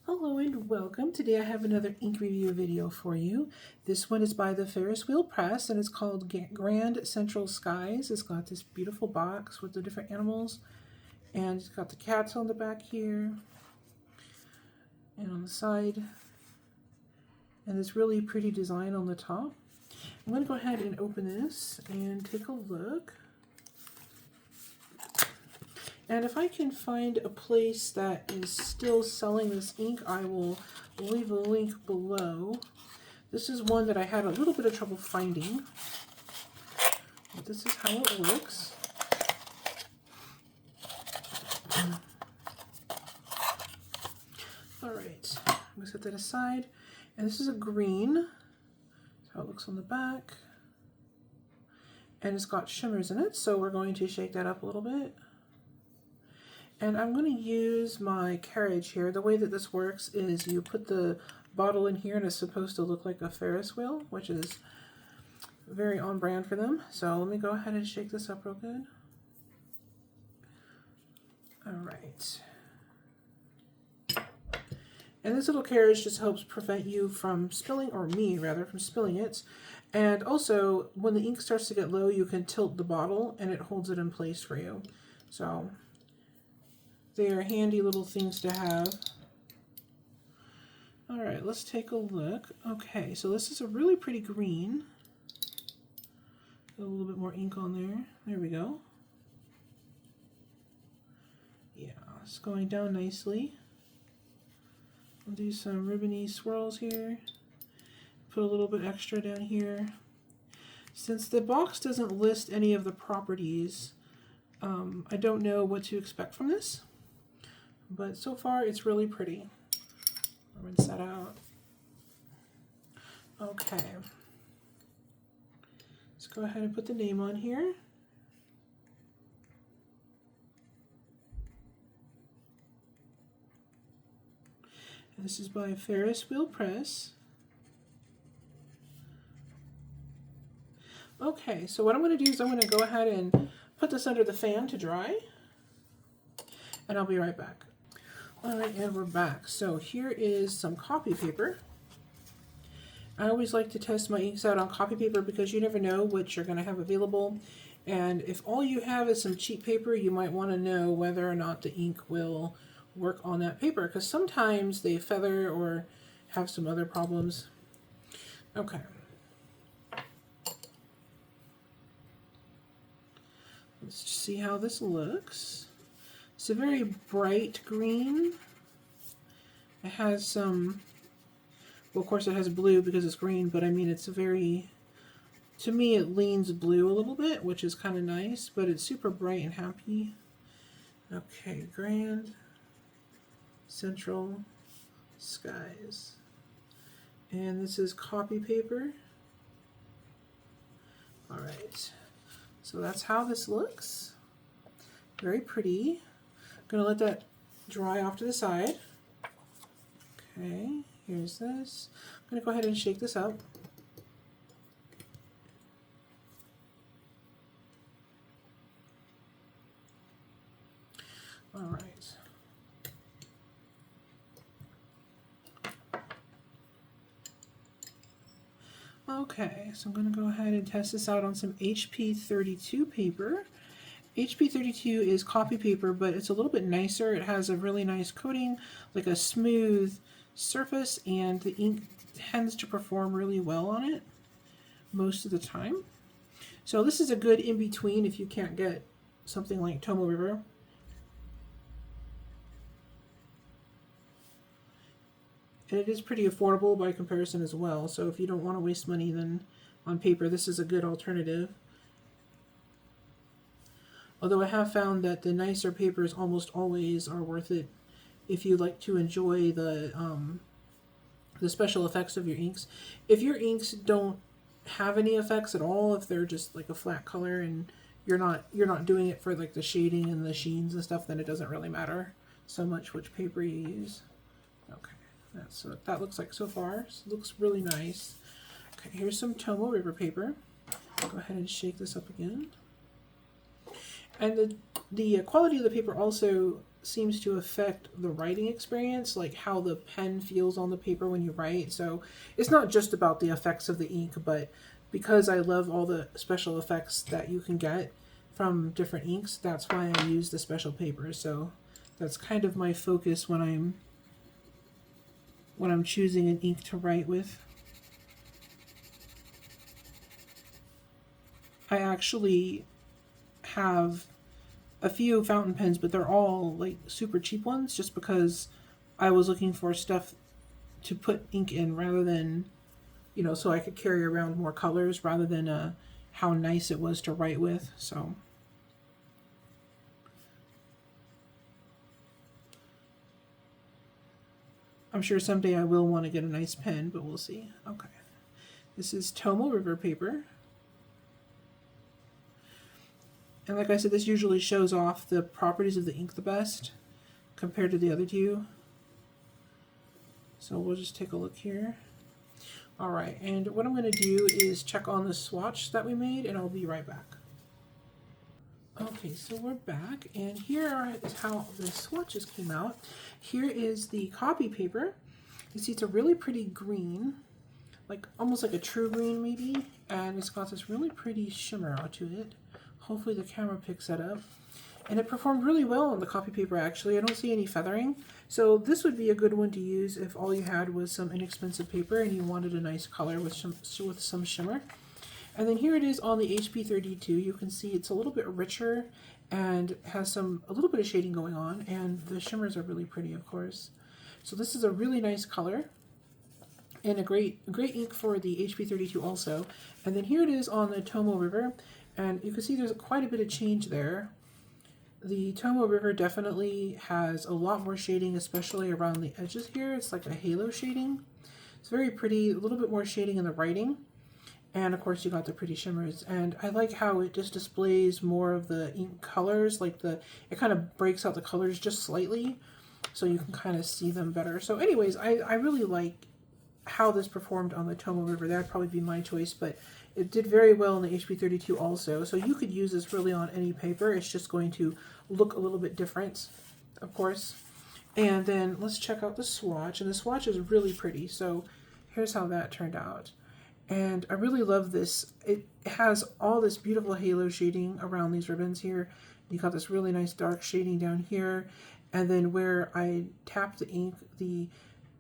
Hello and welcome. Today I have another ink review video for you. This one is by the Ferris wheel press and it's called Grand Central Skies. It's got this beautiful box with the different animals and it's got the cats on the back here and on the side and this really pretty design on the top. I'm going to go ahead and open this and take a look. And if I can find a place that is still selling this ink, I will leave a link below. This is one that I had a little bit of trouble finding. But this is how it looks. Alright, I'm going to set that aside. And this is a green. That's how it looks on the back. And it's got shimmers in it, so we're going to shake that up a little bit. And I'm going to use my carriage here. The way that this works is you put the bottle in here and it's supposed to look like a Ferris wheel, which is very on brand for them. So let me go ahead and shake this up real good. Alright. And this little carriage just helps prevent you from spilling, or me rather, from spilling it. And also, when the ink starts to get low, you can tilt the bottle and it holds it in place for you. So they are handy little things to have. All right, let's take a look. Okay, so this is a really pretty green. A little bit more ink on there. There we go. Yeah, it's going down nicely. I'll do some ribbony swirls here. Put a little bit extra down here. Since the box doesn't list any of the properties, I don't know what to expect from this. But so far, it's really pretty. I'll rinse that out. Okay. Let's go ahead and put the name on here. And this is by Ferris Wheel Press. Okay, so what I'm going to do is I'm going to go ahead and put this under the fan to dry. And I'll be right back. Alright, and we're back. So here is some copy paper. I always like to test my inks out on copy paper because you never know what you're going to have available. And if all you have is some cheap paper, you might want to know whether or not the ink will work on that paper because sometimes they feather or have some other problems. Okay. Let's see how this looks. It's a very bright green. It has some, well, of course it has blue because it's green, but I mean it's a very, to me it leans blue a little bit, which is kind of nice, but it's super bright and happy. Okay, Grand Central Skies. And this is copy paper. Alright, so that's how this looks. Very pretty. Going to let that dry off to the side. Okay, here's this. I'm going to go ahead and shake this up. All right. Okay, so I'm going to go ahead and test this out on some HP32 paper. HP32 is copy paper, but it's a little bit nicer. It has a really nice coating, like a smooth surface, and the ink tends to perform really well on it most of the time. So this is a good in-between if you can't get something like Tomo River. And it is pretty affordable by comparison as well, so if you don't want to waste money then on paper, this is a good alternative. Although I have found that the nicer papers almost always are worth it if you like to enjoy the special effects of your inks. If your inks don't have any effects at all, if they're just like a flat color and you're not doing it for like the shading and the sheens and stuff, then it doesn't really matter so much which paper you use. Okay, that's what that looks like so far. So it looks really nice. Okay, here's some Tomo River paper. Go ahead and shake this up again. And the quality of the paper also seems to affect the writing experience, like how the pen feels on the paper when you write. So it's not just about the effects of the ink, but because I love all the special effects that you can get from different inks, that's why I use the special paper. So that's kind of my focus when I'm choosing an ink to write with. I actually have a few fountain pens, but they're all like super cheap ones just because I was looking for stuff to put ink in rather than, you know, so I could carry around more colors rather than how nice it was to write with. So I'm sure someday I will want to get a nice pen, but we'll see. Okay. This is Tomo River paper. And like I said, this usually shows off the properties of the ink the best compared to the other two. So we'll just take a look here. All right, and what I'm going to do is check on the swatch that we made, and I'll be right back. Okay, so we're back, and here is how the swatches came out. Here is the copy paper. You see it's a really pretty green, like almost like a true green maybe, and it's got this really pretty shimmer to it. Hopefully the camera picks that up. And it performed really well on the copy paper actually. I don't see any feathering. So this would be a good one to use if all you had was some inexpensive paper and you wanted a nice color with some shimmer. And then here it is on the HP32. You can see it's a little bit richer and has a little bit of shading going on, and the shimmers are really pretty, of course. So this is a really nice color and a great ink for the HP32 also. And then here it is on the Tomo River. And you can see there's quite a bit of change there. The Tomo River definitely has a lot more shading, especially around the edges here. It's like a halo shading. It's very pretty, a little bit more shading in the writing. And of course you got the pretty shimmers. And I like how it just displays more of the ink colors, like it kind of breaks out the colors just slightly so you can kind of see them better. So anyways, I really like how this performed on the Tomo River. That would probably be my choice, but it did very well in the HP32 also. So you could use this really on any paper. It's just going to look a little bit different, of course. And then let's check out the swatch. And the swatch is really pretty. So here's how that turned out. And I really love this. It has all this beautiful halo shading around these ribbons here. You got this really nice dark shading down here. And then where I tap the ink,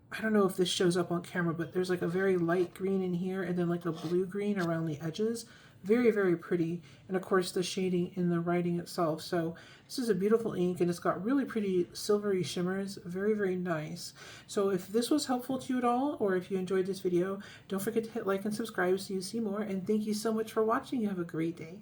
I don't know if this shows up on camera, but there's like a very light green in here and then like a blue green around the edges. Very, very pretty. And of course the shading in the writing itself. So this is a beautiful ink and it's got really pretty silvery shimmers. Very, very nice. So if this was helpful to you at all, or if you enjoyed this video, don't forget to hit like and subscribe so you see more. And thank you so much for watching. You have a great day.